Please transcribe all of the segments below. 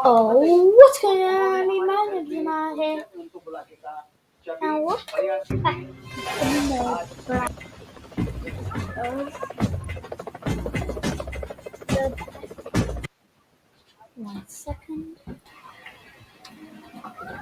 Oh, what's going on? My name's Emma here. Now what? One second.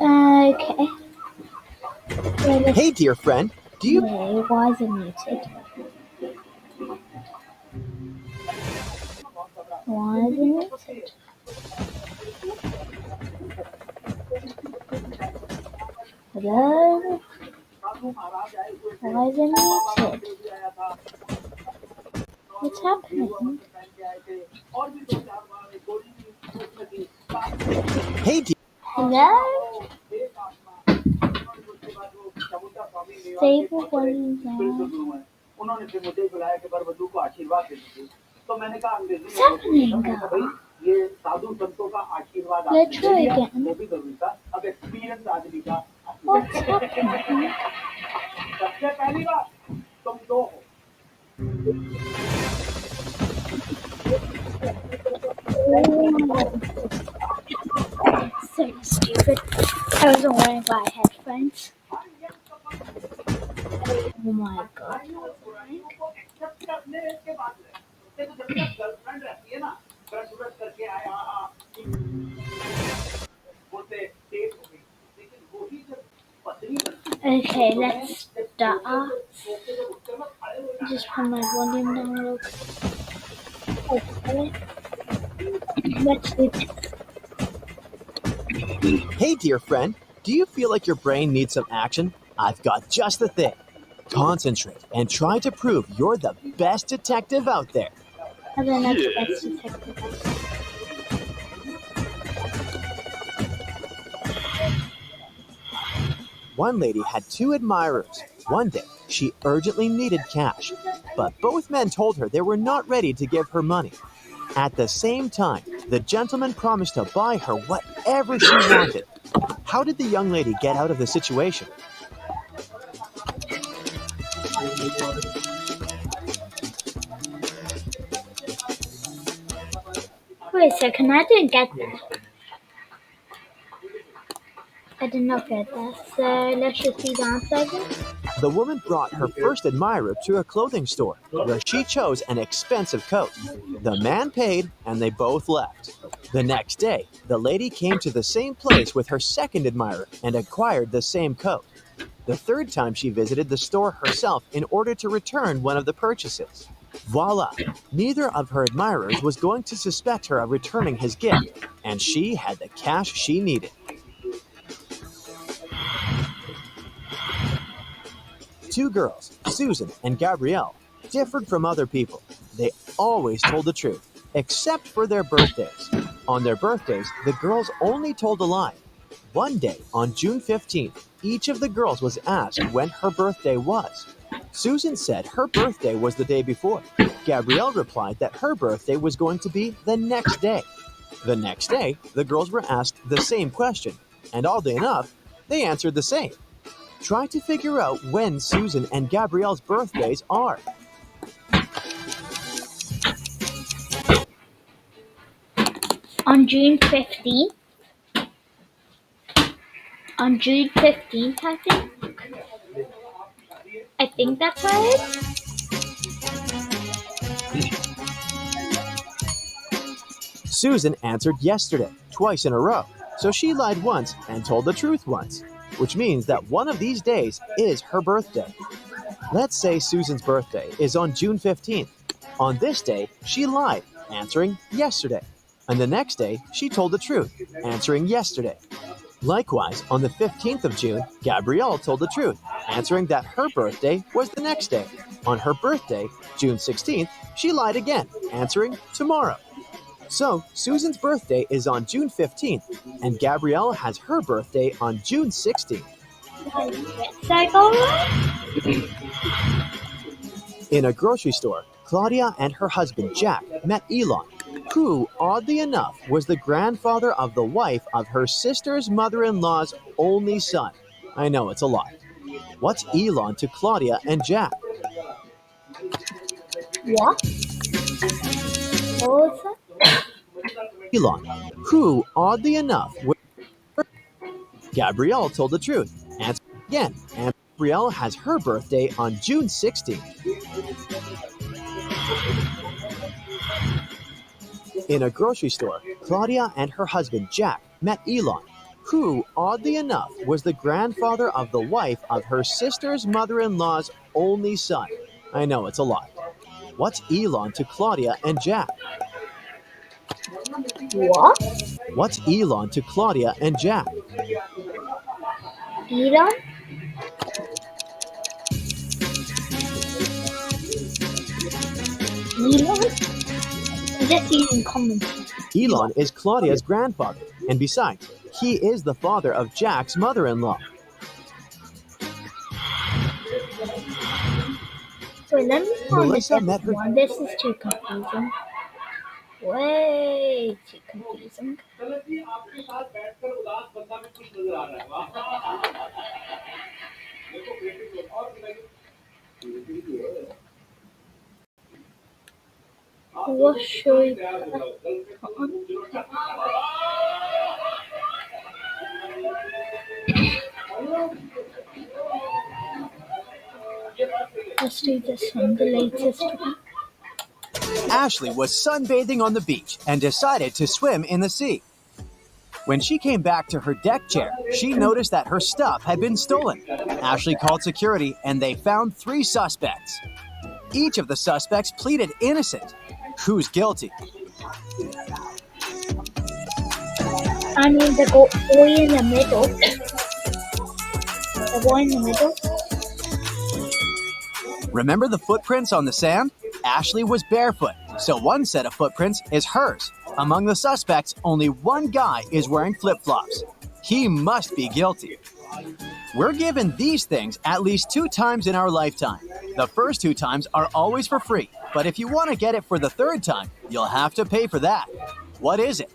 Okay. Hey, dear friend, do you... Hey, why is it muted? Why is it muted? Hello? Why is it muted? What's happening? Hey, dear... Hello? Stable volume down. What's happening? Let's try again. What's happening? So stupid. I wasn't wearing my headphones. Oh my god. Okay, let's start. Just put my volume down real quick. Okay. Let's do this. Hey, dear friend, do you feel like your brain needs some action? I've got just the thing. Concentrate and try to prove you're the best detective out there. And then that's the best detective. One lady had two admirers. One day, she urgently needed cash, but both men told her they were not ready to give her money. At the same time, the gentleman promised to buy her whatever she wanted. How did the young lady get out of the situation? Wait a second, I didn't get that. I did not get that. So let's just see the answer again. The woman brought her first admirer to a clothing store, where she chose an expensive coat. The man paid, and they both left. The next day, the lady came to the same place with her second admirer and acquired the same coat. The third time she visited the store herself in order to return one of the purchases. Voila! Neither of her admirers was going to suspect her of returning his gift, and she had the cash she needed. Two girls, Susan and Gabrielle, differed from other people. They always told the truth, except for their birthdays. On their birthdays, the girls only told a lie. One day, on June 15th, each of the girls was asked when her birthday was. Susan said her birthday was the day before. Gabrielle replied that her birthday was going to be the next day. The next day, the girls were asked the same question, and oddly enough, they answered the same. Try to figure out when Susan and Gabrielle's birthdays are. On June 15th. On June 15th, I think. I think that's right. Susan answered yesterday, twice in a row, so she lied once and told the truth once, which means that one of these days is her birthday. Let's say Susan's birthday is on June 15th. On this day, she lied, answering yesterday. And the next day, she told the truth, answering yesterday. Likewise, on the 15th of June, Gabrielle told the truth, answering that her birthday was the next day. On her birthday, June 16th, she lied again, answering tomorrow. So, Susan's birthday is on June 15th, and Gabrielle has her birthday on June 16th. In a grocery store, Claudia and her husband Jack met Elon, who, oddly enough, was the grandfather of the wife of her sister's mother-in-law's only son. I know, it's a lot. What's Elon to Claudia and Jack? What? What was that? Elon, who, oddly enough, Gabrielle told the truth. Answer again. And Gabrielle has her birthday on June 16th. In a grocery store, Claudia and her husband Jack met Elon, who, oddly enough, was the grandfather of the wife of her sister's mother-in-law's only son. I know, it's a lot. What's Elon to Claudia and Jack? What? What's Elon to Claudia and Jack? Elon? Elon? I'm just using common sense. Elon is Claudia's grandfather, and besides, he is the father of Jack's mother-in-law. Wait, let me find Melissa the met her- one. This is too confusing. Way too confusing. What should we put on? Let's do this one, the latest one. Ashley was sunbathing on the beach and decided to swim in the sea. When she came back to her deck chair, she noticed that her stuff had been stolen. Ashley called security and they found 3 suspects. Each of the suspects pleaded innocent. Who's guilty? I mean, the boy in the middle. The boy in the middle. Remember the footprints on the sand? Ashley was barefoot, so one set of footprints is hers. Among the suspects, only one guy is wearing flip-flops. He must be guilty. We're given these things at least 2 times in our lifetime. The first 2 times are always for free, but if you want to get it for the 3rd time, you'll have to pay for that. What is it?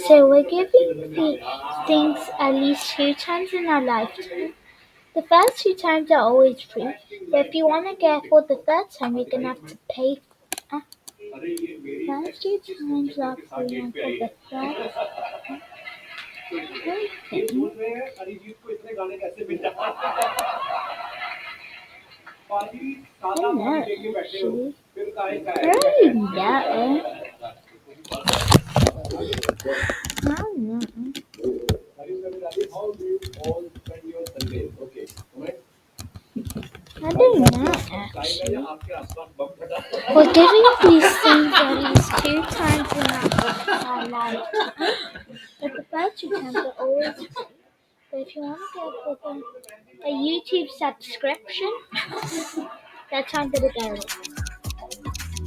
So we're giving the things at least 2 times in our lifetime. The first 2 times are always free, but if you want to get for the 3rd time, you're gonna have to pay. First 2 times are free, and for the 3rd I don't know, actually. I don't even know. I don't know. I don't know, actually. We're giving these things at least 2 times in our lifetime, but the first 2 times are always free. But if you want to get for a YouTube subscription, that's under the barrel.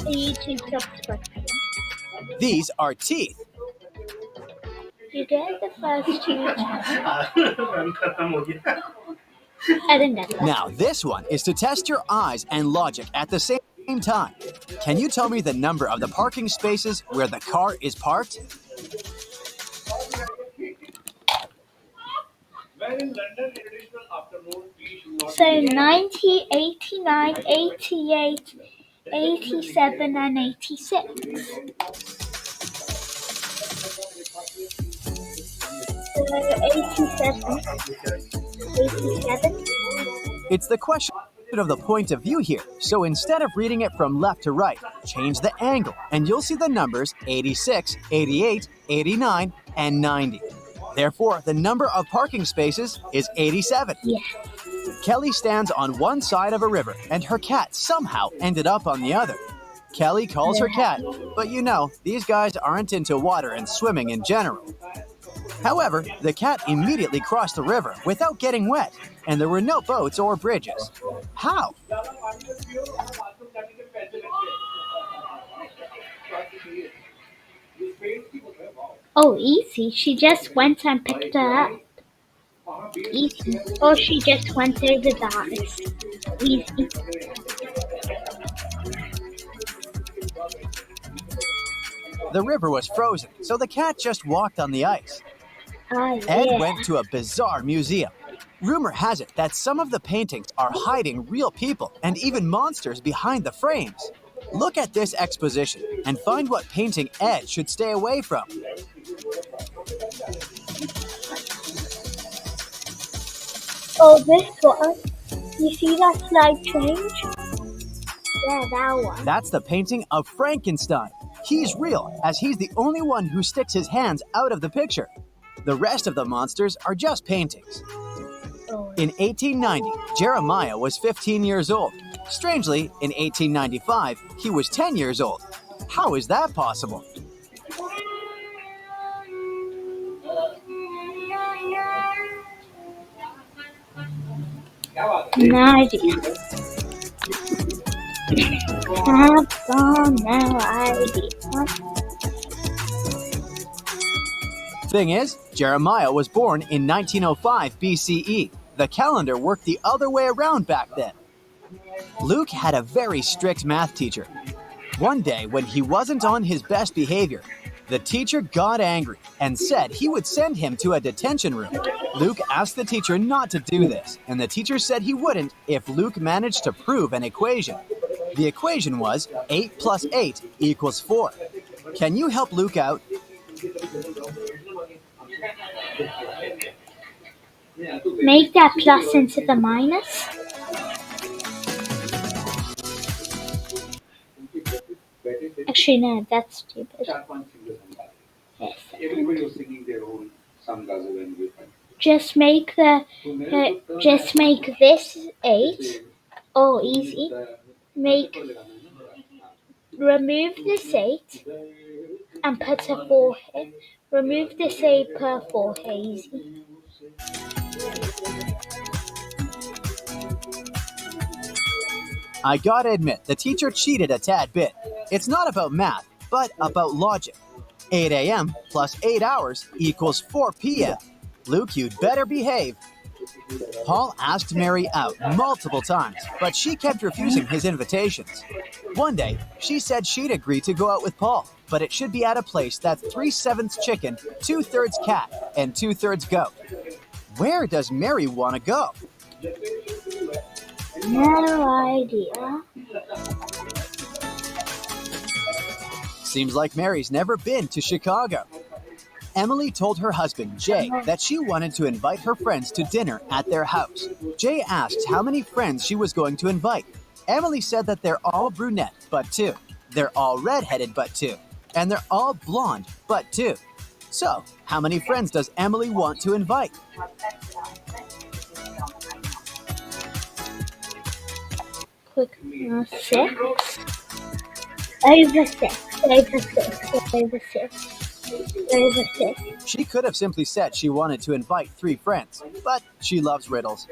A YouTube subscription. These are teeth. You get the first 2 times. I didn't get that. Now, this one is to test your eyes and logic at the same time. Can you tell me the number of the parking spaces where the car is parked? So 90, 89, 88, 87, and 86. So 87. 87. It's the question of the point of view here. So instead of reading it from left to right, change the angle and you'll see the numbers 86, 88, 89, and 90. Therefore, the number of parking spaces is 87. Yeah. Kelly stands on one side of a river and her cat somehow ended up on the other. Kelly calls her cat, but you know, these guys aren't into water and swimming in general. However, the cat immediately crossed the river without getting wet, and there were no boats or bridges. How? Oh, easy. She just went and picked her up. Easy. Or she just went over the ice. Easy. The river was frozen, so the cat just walked on the ice. Oh, Ed yeah. went to a bizarre museum. Rumor has it that some of the paintings are hiding real people and even monsters behind the frames. Look at this exposition and find what painting Ed should stay away from. Oh, this one. You see that slight change? Yeah, that one. That's the painting of Frankenstein. He's real, as he's the only one who sticks his hands out of the picture. The rest of the monsters are just paintings. Oh. In 1890, Jeremiah was 15 years old. Strangely, in 1895, he was 10 years old. How is that possible? No idea. I've got no idea. Thing is, Jeremiah was born in 1905 BCE. The calendar worked the other way around back then. Luke had a very strict math teacher. One day, when he wasn't on his best behavior, the teacher got angry and said he would send him to a detention room. Luke asked the teacher not to do this, and the teacher said he wouldn't if Luke managed to prove an equation. The equation was 8 plus 8 equals 4. Can you help Luke out? Make that plus into the minus. Actually, no, that's stupid. Yes. Everybody was singing their own sangas when we went. Just make this 8. Oh, easy. Remove this 8 and put a 4 here. Remove this 8 per 4 here, easy. I gotta admit, the teacher cheated a tad bit. It's not about math, but about logic. 8 a.m. plus 8 hours equals 4 p.m. Luke, you'd better behave. Paul asked Mary out multiple times, but she kept refusing his invitations. One day, she said she'd agree to go out with Paul, but it should be at a place that's 3/7 chicken, 2/3 cat, and 2/3 goat. Where does Mary want to go? No idea. Seems like Mary's never been to Chicago. Emily told her husband, Jay, that she wanted to invite her friends to dinner at their house. Jay asked how many friends she was going to invite. Emily said that they're all brunette, but 2. They're all redheaded, but 2. And they're all blonde, but 2. So, how many friends does Emily want to invite? Quick, 6. Over 6. Over 6. Over 6. Over 6. She could have simply said she wanted to invite 3 friends, but she loves riddles.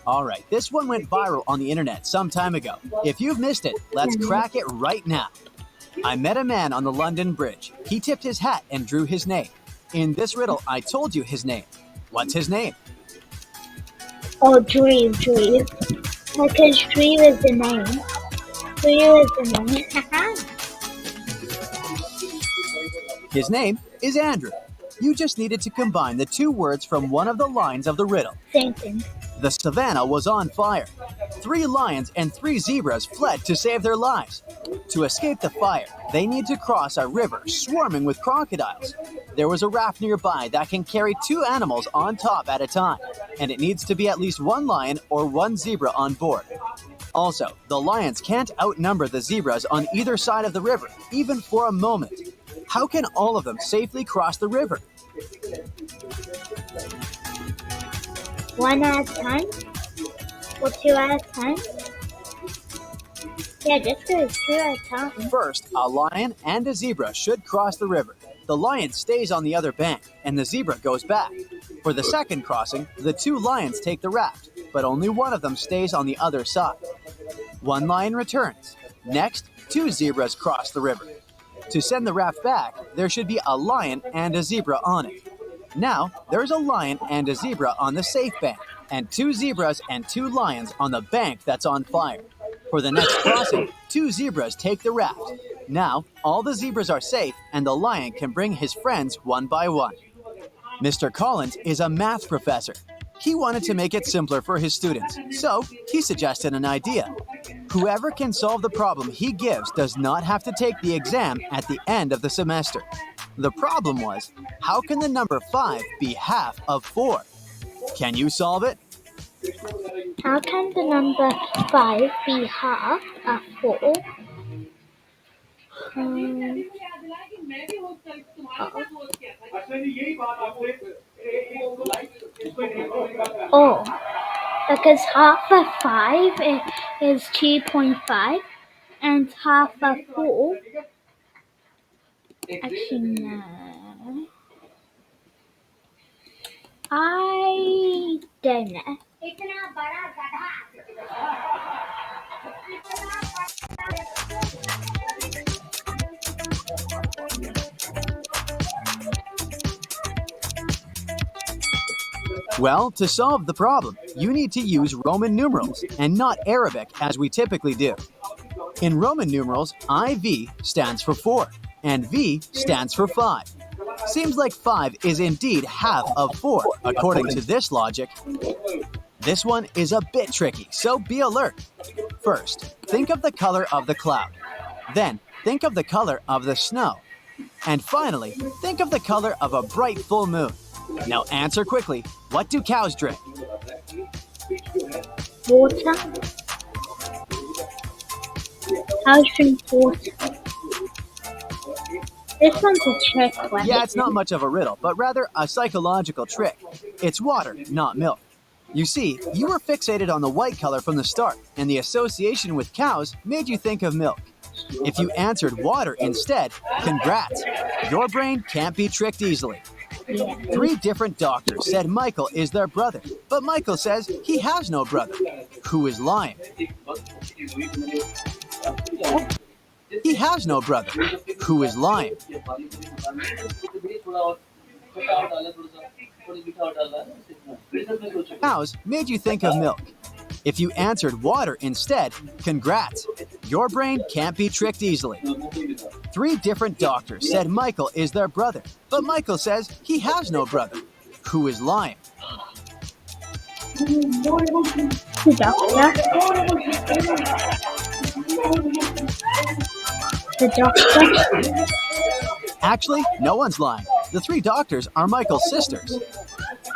All right, this one went viral on the internet some time ago. If you've missed it, let's crack it right now. I met a man on the London Bridge. He tipped his hat and drew his name. In this riddle, I told you his name. What's his name? Oh, Dream. Because Dream is the name. Dream is the name. His name is Andrew. You just needed to combine the 2 words from one of the lines of the riddle. Same thing. The savannah was on fire. 3 lions and 3 zebras fled to save their lives. To escape the fire, they need to cross a river swarming with crocodiles. There was a raft nearby that can carry 2 animals on top at a time, and it needs to be at least 1 lion or 1 zebra on board. Also, the lions can't outnumber the zebras on either side of the river, even for a moment. How can all of them safely cross the river? 1 at a time? Or 2 at a time? Yeah, just go 2 at a time. First, a lion and a zebra should cross the river. The lion stays on the other bank, and the zebra goes back. For the second crossing, the 2 lions take the raft, but only one of them stays on the other side. 1 lion returns. Next, 2 zebras cross the river. To send the raft back, there should be a lion and a zebra on it. Now, there's a lion and a zebra on the safe bank, and 2 zebras and 2 lions on the bank that's on fire. For the next crossing, 2 zebras take the raft. Now, all the zebras are safe, and the lion can bring his friends one by one. Mr. Collins is a math professor. He wanted to make it simpler for his students, so he suggested an idea. Whoever can solve the problem he gives does not have to take the exam at the end of the semester. The problem was, how can the number 5 be half of 4? Can you solve it? How can the number 5 be half of 4? Oh, because half of 5 is 2.5 and half of 4. Actually, no. I don't know. Well, to solve the problem, you need to use Roman numerals and not Arabic as we typically do. In Roman numerals, IV stands for 4 and V stands for 5. Seems like 5 is indeed half of 4, according to this logic. This one is a bit tricky, so be alert. First, think of the color of the cloud. Then, think of the color of the snow. And finally, think of the color of a bright full moon. Now answer quickly. What do cows drink? Water. Cows drink water. This one's a trick question. Yeah, it's not much of a riddle, but rather a psychological trick. It's water, not milk. You see, you were fixated on the white color from the start, and the association with cows made you think of milk. If you answered water instead, congrats. Your brain can't be tricked easily. 3 different doctors said Michael is their brother, but Michael says he has no brother. Who is lying? He has no brother. Who is lying? Cows made you think of milk. If you answered water instead, congrats. Your brain can't be tricked easily. 3 different doctors said Michael is their brother, but Michael says he has no brother. Who is lying? The doctor. The doctor. Actually, no one's lying. The 3 doctors are Michael's sisters.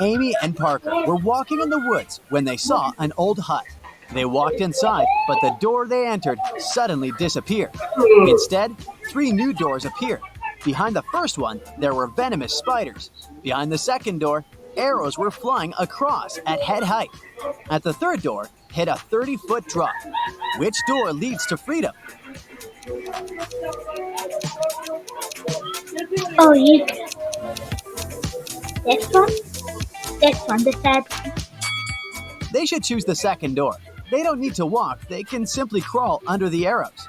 Amy and Parker were walking in the woods when they saw an old hut. They walked inside, but the door they entered suddenly disappeared. Instead, 3 new doors appeared. Behind the first one, there were venomous spiders. Behind the second door, arrows were flying across at head height. At the third door, hit a 30-foot drop. Which door leads to freedom? Oh, you. This one? This one, the third one. They should choose the second door. They don't need to walk, they can simply crawl under the arrows.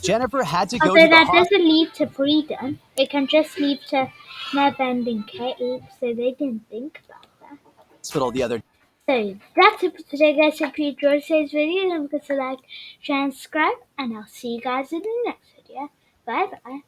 Jennifer had to go Although to the that doesn't lead to freedom, it can just lead to never-ending cave, so they didn't think about that. hospital the other day. So that's it for today, guys. If you enjoyed today's video, don't forget to like, share, and subscribe, and I'll see you guys in the next video. Bye bye.